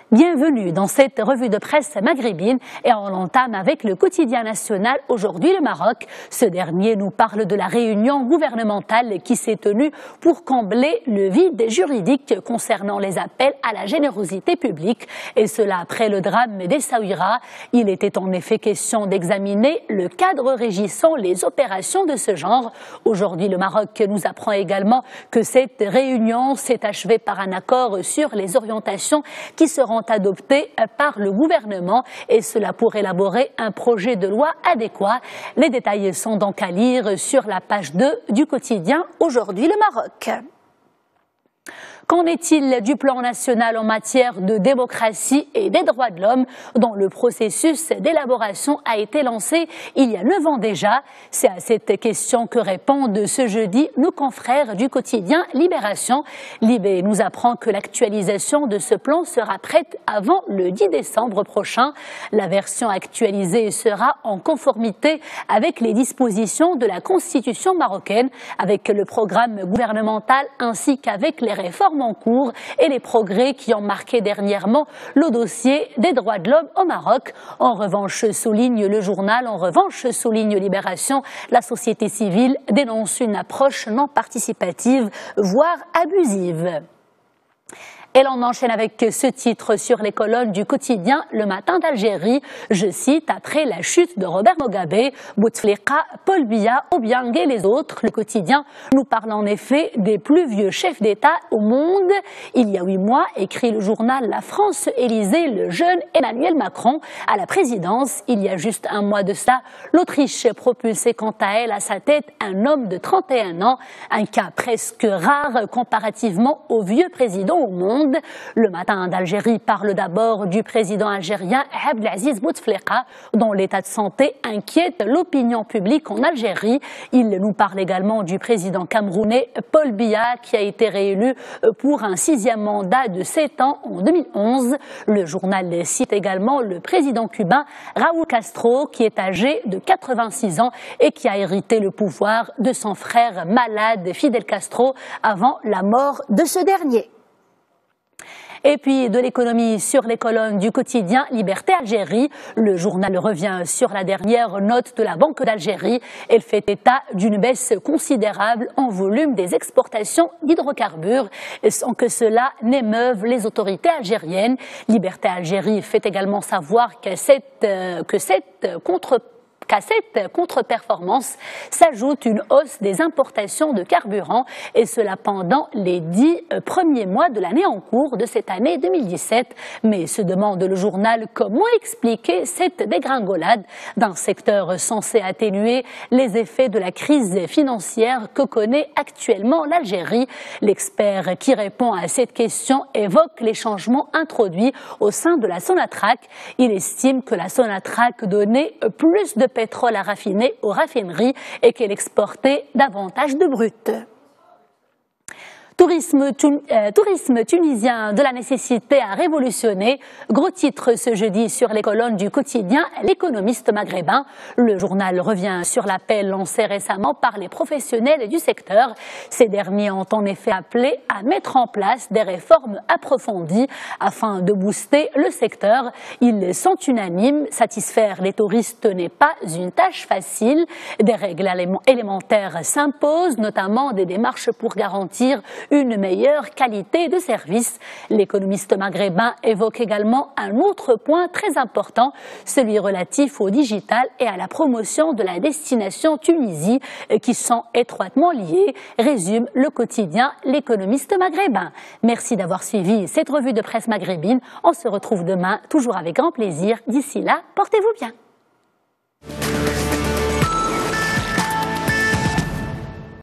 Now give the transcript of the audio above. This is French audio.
Bienvenue dans cette revue de presse maghrébine et on l'entame avec le quotidien national Aujourd'hui le Maroc. Ce dernier nous parle de la réunion gouvernementale qui s'est tenue pour combler le vide juridique concernant les appels à la générosité publique et cela après le drame d'Essaouira. Il était en effet question d'examiner le cadre régissant les opérations de ce genre. Aujourd'hui le Maroc nous apprend également que cette réunion s'est achevée par un accord sur les orientations qui seront adoptés par le gouvernement et cela pour élaborer un projet de loi adéquat. Les détails sont donc à lire sur la page 2 du quotidien Aujourd'hui le Maroc. Qu'en est-il du plan national en matière de démocratie et des droits de l'homme dont le processus d'élaboration a été lancé il y a 9 ans déjà? C'est à cette question que répondent ce jeudi nos confrères du quotidien Libération. Libé nous apprend que l'actualisation de ce plan sera prête avant le 10 décembre prochain. La version actualisée sera en conformité avec les dispositions de la Constitution marocaine, avec le programme gouvernemental ainsi qu'avec les réformes en cours et les progrès qui ont marqué dernièrement le dossier des droits de l'homme au Maroc. En revanche, souligne le journal, souligne Libération, la société civile dénonce une approche non participative, voire abusive. Et l'on enchaîne avec ce titre sur les colonnes du quotidien Le Matin d'Algérie. Je cite, après la chute de Robert Mugabe, Bouteflika, Paul Biya, Obiang et les autres, le quotidien nous parle en effet des plus vieux chefs d'État au monde. Il y a 8 mois, écrit le journal La France élisait le jeune Emmanuel Macron à la présidence. Il y a juste un mois de ça, l'Autriche propulsait quant à elle à sa tête un homme de 31 ans, un cas presque rare comparativement aux vieux présidents au monde. Le Matin d'Algérie parle d'abord du président algérien Abdelaziz Bouteflika, dont l'état de santé inquiète l'opinion publique en Algérie. Il nous parle également du président camerounais Paul Biya, qui a été réélu pour un 6e mandat de 7 ans en 2011. Le journal cite également le président cubain Raúl Castro, qui est âgé de 86 ans et qui a hérité le pouvoir de son frère malade Fidel Castro avant la mort de ce dernier. Et puis de l'économie sur les colonnes du quotidien Liberté Algérie. Le journal revient sur la dernière note de la Banque d'Algérie. Elle fait état d'une baisse considérable en volume des exportations d'hydrocarbures sans que cela n'émeuve les autorités algériennes. Liberté Algérie fait également savoir qu'à cette contre-performance s'ajoute une hausse des importations de carburant et cela pendant les 10 premiers mois de l'année en cours de cette année 2017. Mais se demande le journal comment expliquer cette dégringolade d'un secteur censé atténuer les effets de la crise financière que connaît actuellement l'Algérie. L'expert qui répond à cette question évoque les changements introduits au sein de la Sonatrach. Il estime que la Sonatrach donnait plus de pétrole à raffiner aux raffineries et qu'elle exportait davantage de brut. Tourisme tunisien de la nécessité à révolutionner. Gros titre ce jeudi sur les colonnes du quotidien L'Économiste maghrébin. Le journal revient sur l'appel lancé récemment par les professionnels du secteur. Ces derniers ont en effet appelé à mettre en place des réformes approfondies afin de booster le secteur. Ils sont unanimes. Satisfaire les touristes n'est pas une tâche facile. Des règles élémentaires s'imposent, notamment des démarches pour garantir une meilleure qualité de service. L'économiste maghrébin évoque également un autre point très important, celui relatif au digital et à la promotion de la destination Tunisie, qui sont étroitement liés, résume le quotidien L'économiste maghrébin. Merci d'avoir suivi cette revue de presse maghrébine. On se retrouve demain, toujours avec grand plaisir. D'ici là, portez-vous bien.